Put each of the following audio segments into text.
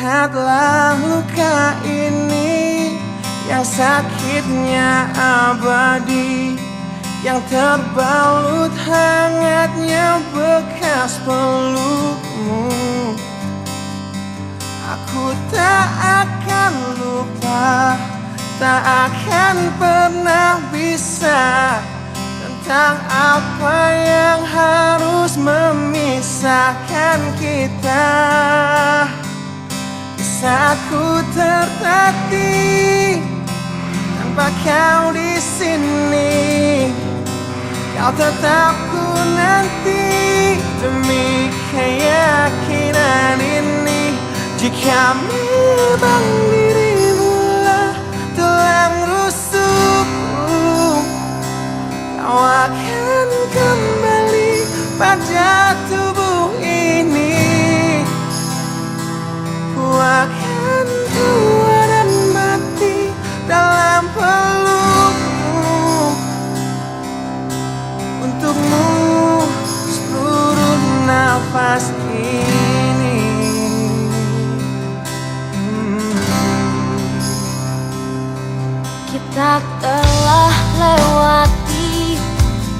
Lihatlah luka ini yang sakitnya abadi, yang terbalut hangatnya bekas pelukmu. Aku tak akan lupa, tak akan pernah bisa, tentang apa yang harus memisahkan kita. Di saat ku tertatih tanpa kau di sini, kau tetap ku nanti demi keyakinan ini. Jika memang dirimulah tulang rusukku, kau akan kembali pada tubuh ini. Ku akan tua dan mati dalam pelukmu. Untukmu seluruh nafas ini. Kita telah lewati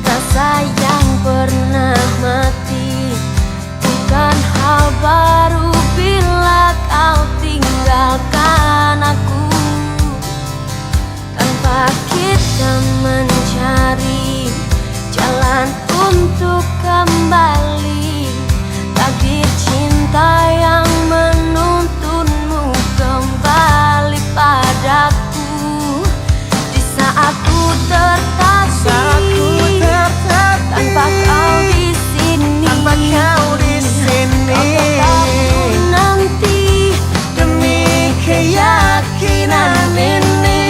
rasa yang pernah mati. Bukan hal baru bila kau tinggalkan aku, tanpa kita mencari jalan untuk kembali. Takdir cinta yang menuntunmu kembali padaku. Di saat ku tertatih tanpa kau di sini, kau tetap ku nanti demi keyakinan ini.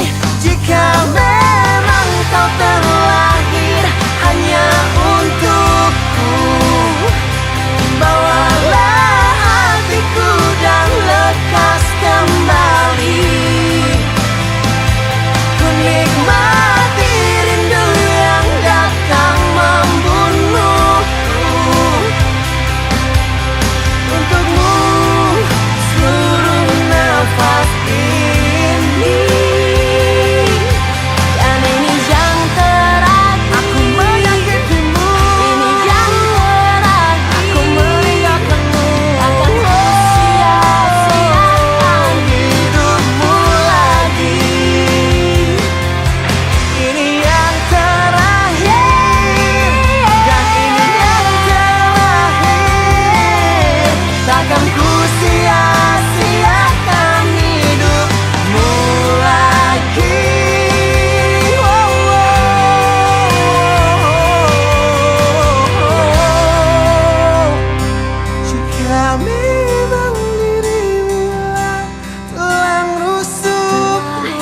Jika memang kau terlahir hanya untukku, bawalah hatiku dan lekas kembali. Ku nikmati rindu yang datang membunuhku. Untukmu seluruh nafas ini. Dan ini yang terakhir, aku menyakitimu. Ini yang terakhir, aku meninggalkanmu. Akan sia-siakan hidupmu lagi. Ini yang terakhir, dan ini yang terakhir. Takkan ku sia-siakan hidupmu lagi. Jika memang dirimulah tulang rusukku,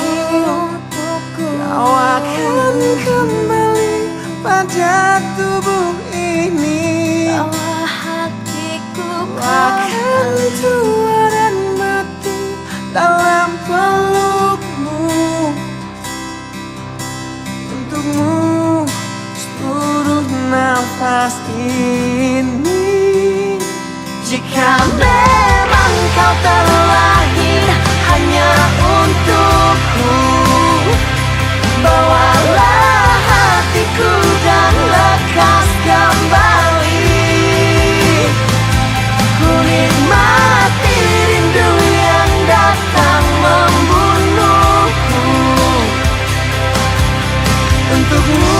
kau akan kembali pada tubuh ini. Bawa hatiku Ku akan tua dan mati dalam pelukmu. Untukmu seluruh nafas ini. Jika memang kau terlahir hanya untukku, bawalah hatiku dan lekas kembali. Ku nikmati rindu yang datang membunuhku. Untukmu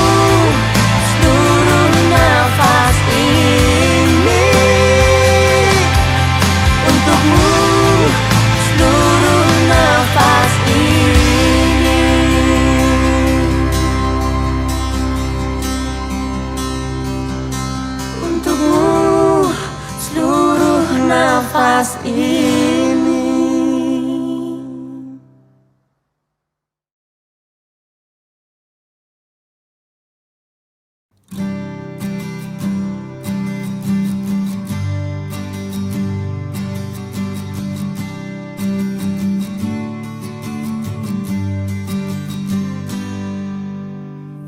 seluruh nafas ini. Untukmu seluruh nafas ini. Untukmu seluruh nafas ini.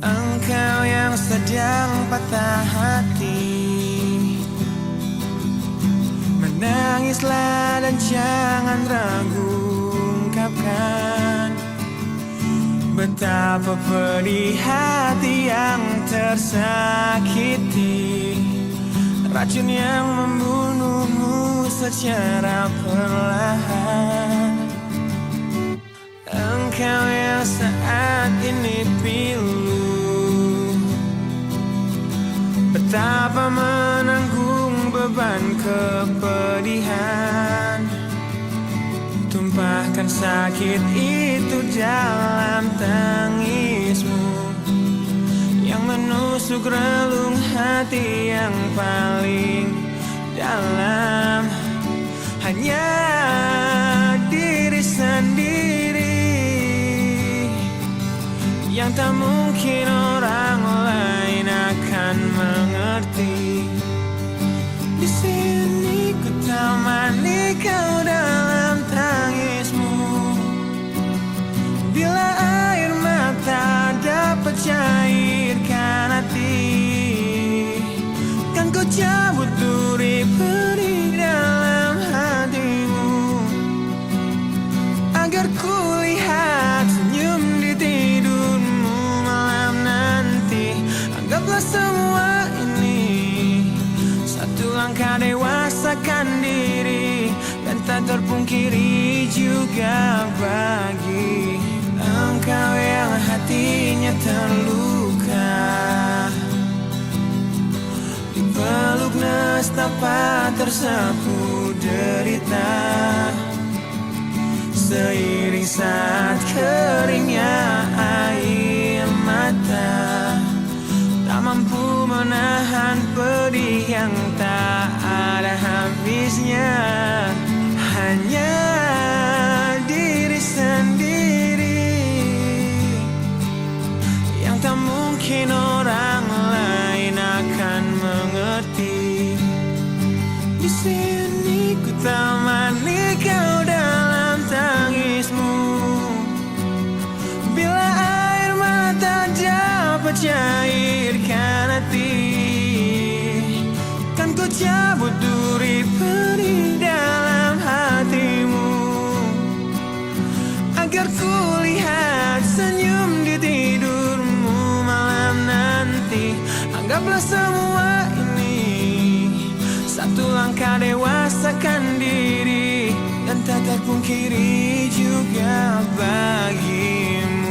Engkau yang sedang patah hati, Menangislah dan jangan ragu ungkapkan betapa pedih hati yang tersakiti, racun yang membunuhmu secara perlahan. Engkau yang saat ini pilu, betapa menanggung beban kepedihan. Tumpahkan sakit itu dalam tangismu yang menusuk relung hati yang paling dalam. Hanya diri sendiri yang tak mungkin orang lain akan mengerti. Di sini ku temani kau dalam tangismu. Bila air mata dapat cairkan hati, kan kau cabut duri pedih dalam hatimu, agar ku lihat senyum di tidurmu malam nanti. Anggaplah semua ini satu langkah dewasakan diri, dan tak terpungkiri juga bagi engkau yang hatinya terluka. Dipeluk nestapa tersapu derita, seiring saat keringnya air mata, tak mampu menahan pedih yang tak ada habisnya. Hanya diri sendiri yang tak mungkin orang lain akan mengerti. Di sini ku temani kau dalam tangismu. Bila air mata dapat cairkan hati, kan ku cabut duri pedih dalam hatimu, agar ku lihat senyum di tidurmu malam nanti. Anggaplah semua ini satu langkah dewasakan diri, dan tak terpungkiri juga bagimu.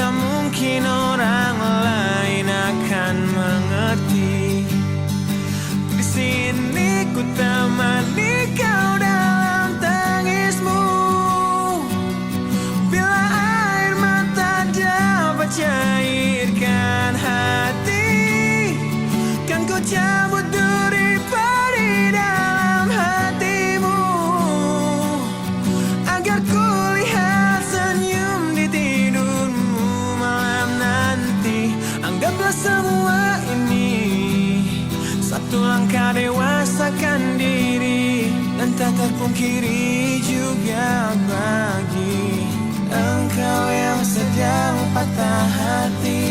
Mungkin orang lain akan mengerti. Di sini ku temani kau dalam tangismu. Bila air mata dapat cairkan hati, kan ku cabut duri pedih dalam hatimu, agar ku lihat senyum di tidurmu malam nanti. Anggaplah semua ini satu langkah dewasakan diri, dan tak terpungkiri juga bagi engkau yang sedang patah hati.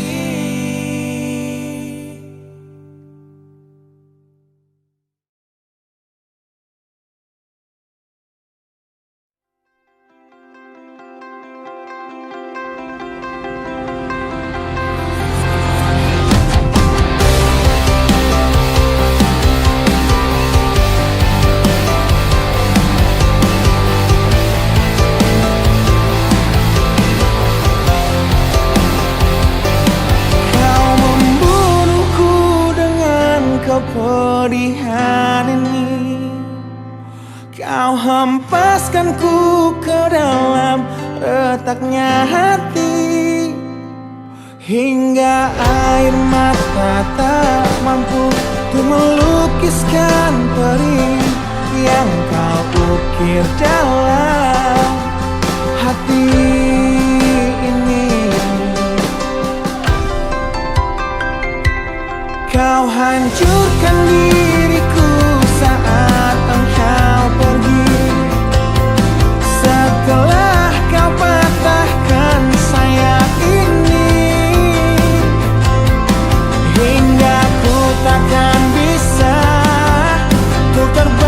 Kepedihan ini kau hempaskan ku ke dalam retaknya hati, hingga air mata tak mampu untuk melukiskan peri yang kau ukir dalam hati ini. Kau hancurkan diriku saat engkau pergi. Setelah kau patahkan sayap ini, hingga ku takkan bisa untuk terbang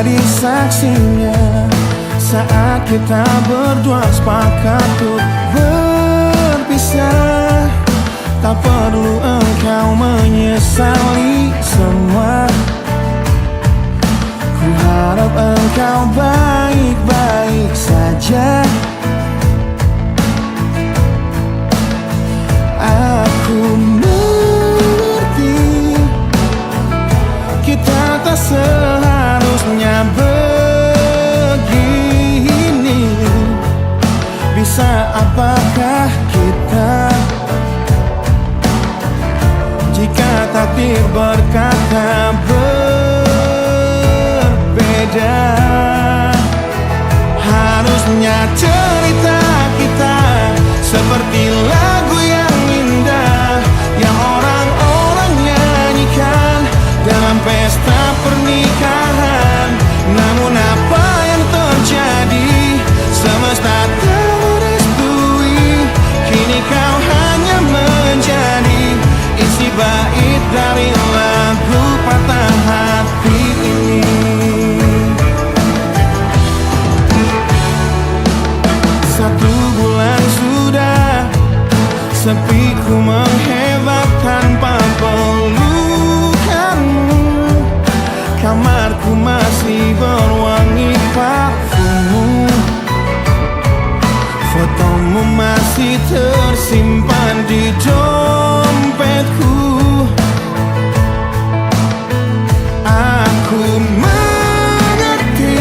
jadi saksinya saat kita berdua sepakat untuk berpisah. Tak perlu engkau menyesali semua. Ku harap engkau baik-baik saja. Aku mengerti kita tak seharusnya begini. Bisa apakah kita jika takdir berkata berbeda? Harusnya cerita kita seperti lagu yang indah yang orang-orang nyanyikan dalam pesta pernikahan. Namun apa yang terjadi? Semesta tak merestui. Kini kau hanya menjadi isi bait dari lagu patah hati ini. Satu bulan sudah sepi ku menghebat tanpa pelukanmu. Kamarku masih berwangi parfummu. Fotomu masih tersimpan di dompetku. Aku mengerti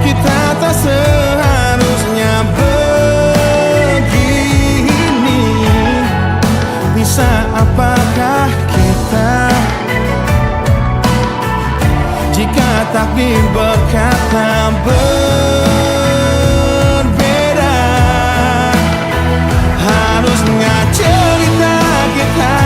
kita tak seharusnya begini. Bisa apakah kita jika takdir berkata berbeda? Harusnya cerita kita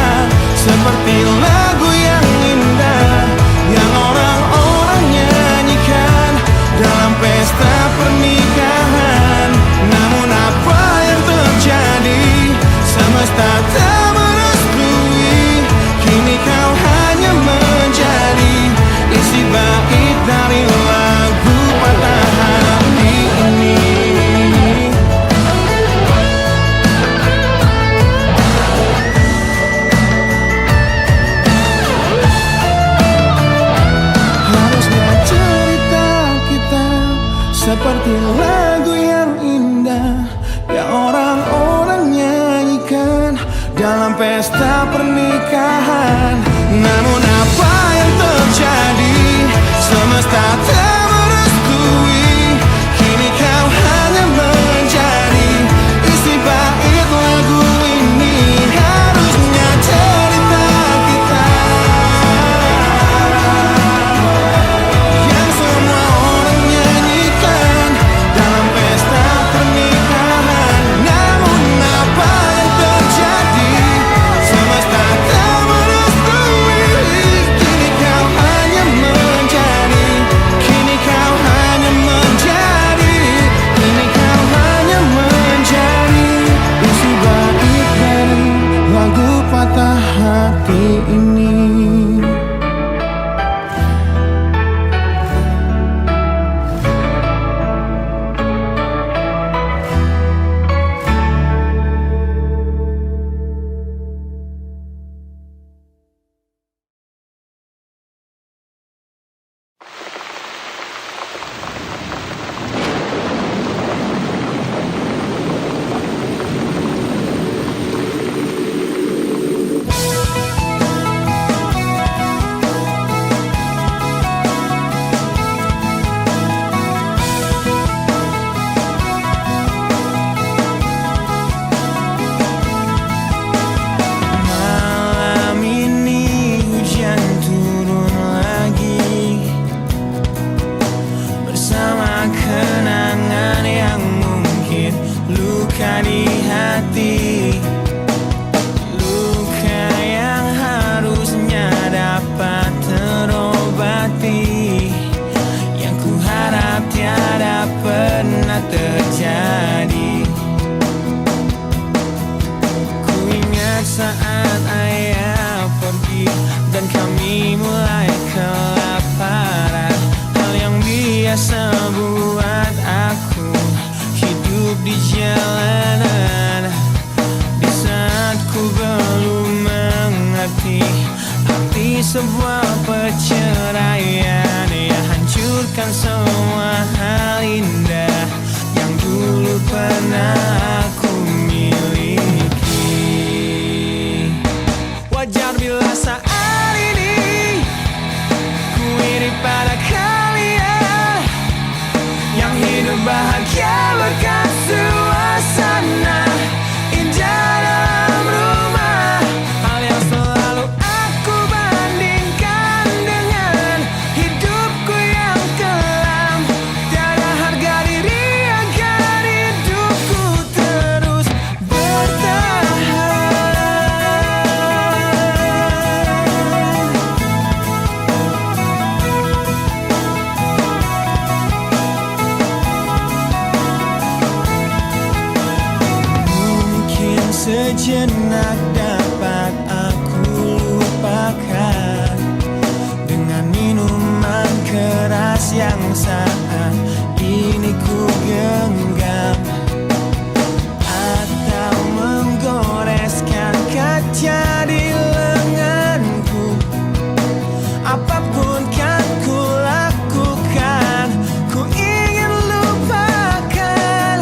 seperti lagu yang indah yang orang-orang nyanyikan dalam pesta pernikahan. Namun apa yang terjadi? Semesta tak merestui. Kini kau hanya menjadi isi bait dari lagu patah hati ini. Harusnya cerita kita seperti lagu yang indah yang orang-orang nyanyikan dalam pesta pernikahan. Namun apa yang terjadi? Semesta tak merestui. Kini kau hanya menjadi isi bait lagu ini. Harusnya cerita kita yang semua orang nyanyikan dalam pesta pernikahan. Namun apa yang terjadi? Semesta tak merestui. Kini kau hanya menjadi, kini kau hanya menjadi, kini kau hanya menjadi isi bait dari lagu patah hati ini. sebuah perceraian yang hancurkan semua hal indah yang dulu pernah aku miliki. Wajar bila saat ini ku iri pada kalian yang hidup bahagia berkat suasana indah dalam rumah. Hal yang selalu aku bandingkan dengan hidupku yang kelam. Tiada harga diri agar hidupku terus bertahan. Mungkin sejenak dapat aku lupakan dengan minuman keras yang saat ini ku genggam, atau menggoreskan kaca di lenganku. Apapun kan ku lakukan, ku ingin lupakan.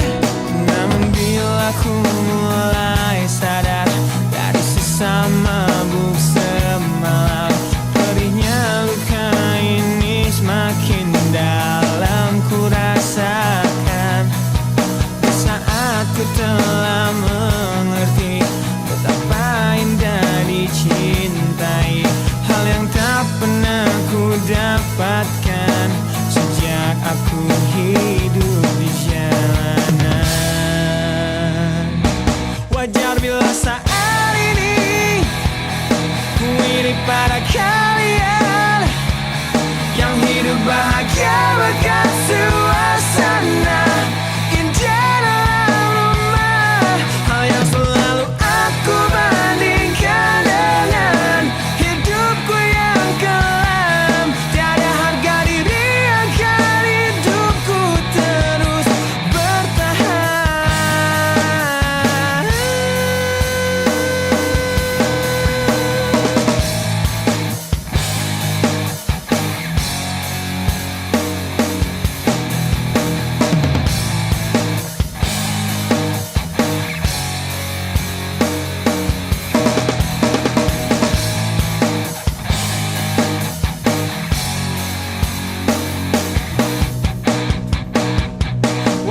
Namun bila ku mulai sadar dari sisa mabuk semalam, perihnya luka ini semakin dalam ku rasakan. Di saat ku telah mengerti betapa indah dicintai, hal yang tak pernah ku dapatkan sejak aku hidup di jalanan. Wajar bila saat ini ku iri pada kalian yang hidup bahagia berkat suasana indah dalam rumah. Hal yang selalu aku bandingkan dengan hidupku yang kelam. Tiada harga diri agar hidupku terus bertahan.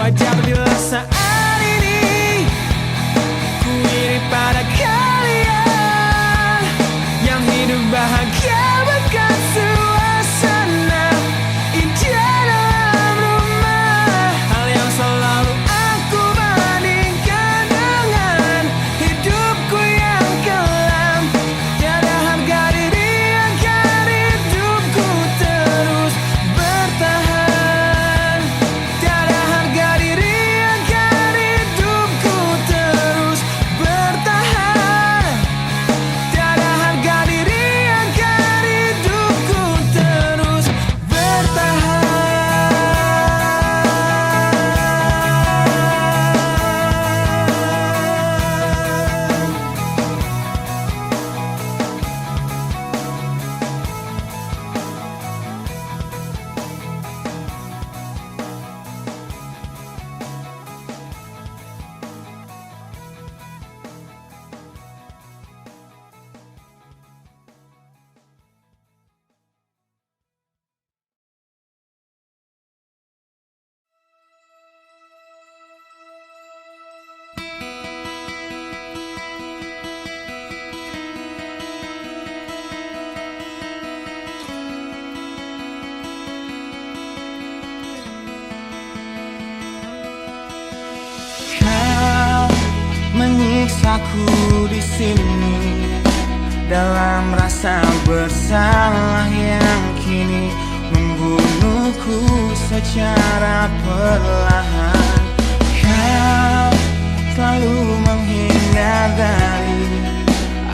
Wajar bila saat ini ku iri pada kalian yang hidup bahagia berkat suasana indah dalam rumah. Hal yang selalu aku bandingkan dengan hidupku yang kelam. Tiada harga diri agar hidupku terus bertahan. Tiada harga diri agar hidupku terus bertahan. Tiada harga diri agar hidupku terus bertahan. Kau menyiksaku di sini dalam rasa bersalah yang kini membunuhku secara perlahan. Kau selalu menghindar dari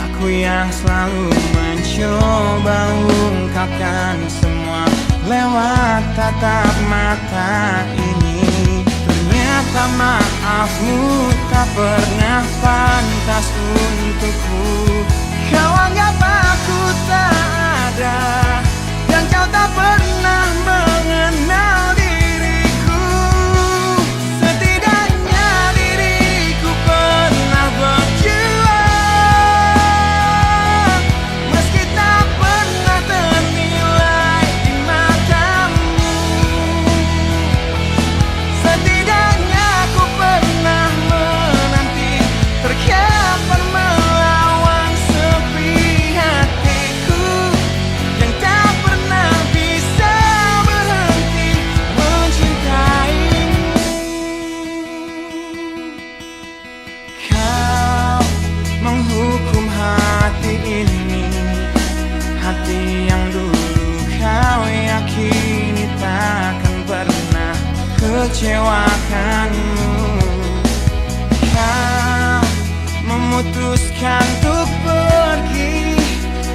aku yang selalu mencoba ungkapkan semua lewat tatap mata ini. Ternyata maafmu tak pernah pantas untukku. Kau anggap aku tak ada mengecewakanmu. Kau memutuskan untuk pergi,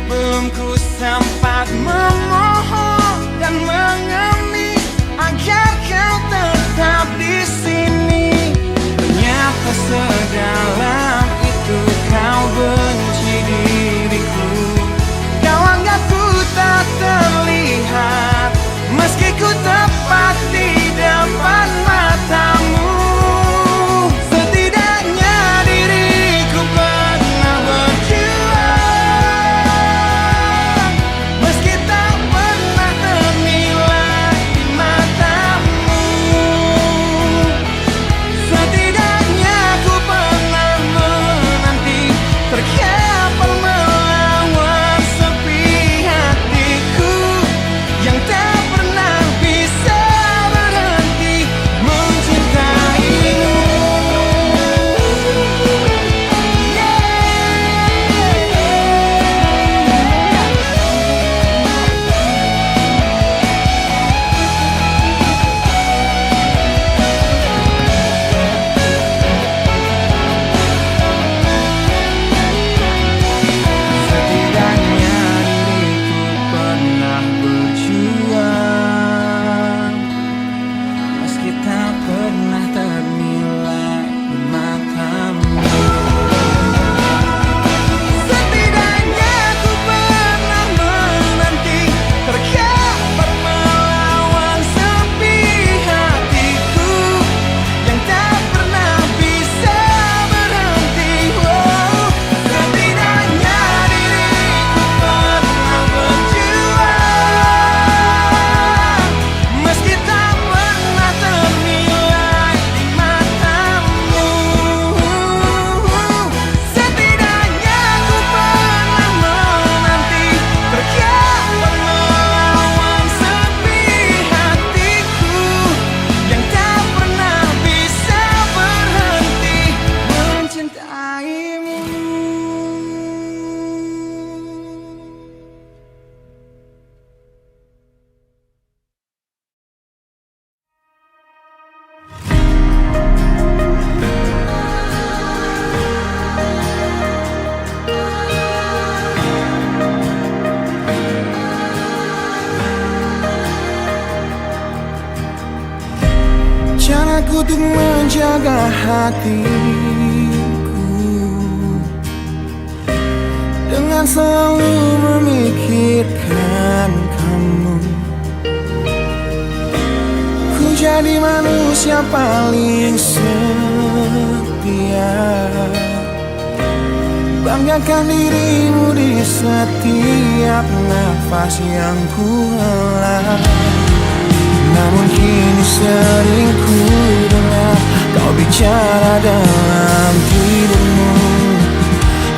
belum ku sempat memohon dan mengemis agar kau tetap di sini. Ternyata sedalam itu kau benci diriku. Kau anggap ku tak terlihat, meski ku tepat di depan matamu. Setidaknya diriku pernah berjuang, meski tak pernah ternilai di matamu. Setidaknya ku pernah menanti, terkapar melawan sepi hatiku yang tak pernah bisa berhenti mencintaimu. Setidaknya diriku pernah berjuang, meski tak pernah ternilai di matamu. Setidaknya ku pernah menanti, terkapar melawan sepi hatiku yang tak pernah bisa berhenti. Setidaknya diriku pernah berjuang, meski tak pernah ternilai di matamu. Setidaknya ku pernah menanti, terkapar melawan sepi hatiku yang tak pernah bisa berhenti mencintaimu. Caraku untuk menjaga hatiku dengan selalu memikirkan kamu. Ku jadi manusia paling setia, banggakan dirimu di setiap nafas yang ku hela. Namun kini sering ku dengar kau bicara dalam tidurmu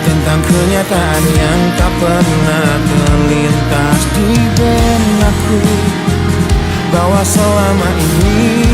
tentang kenyataan yang tak pernah terlintas di benakku, bahwa selama ini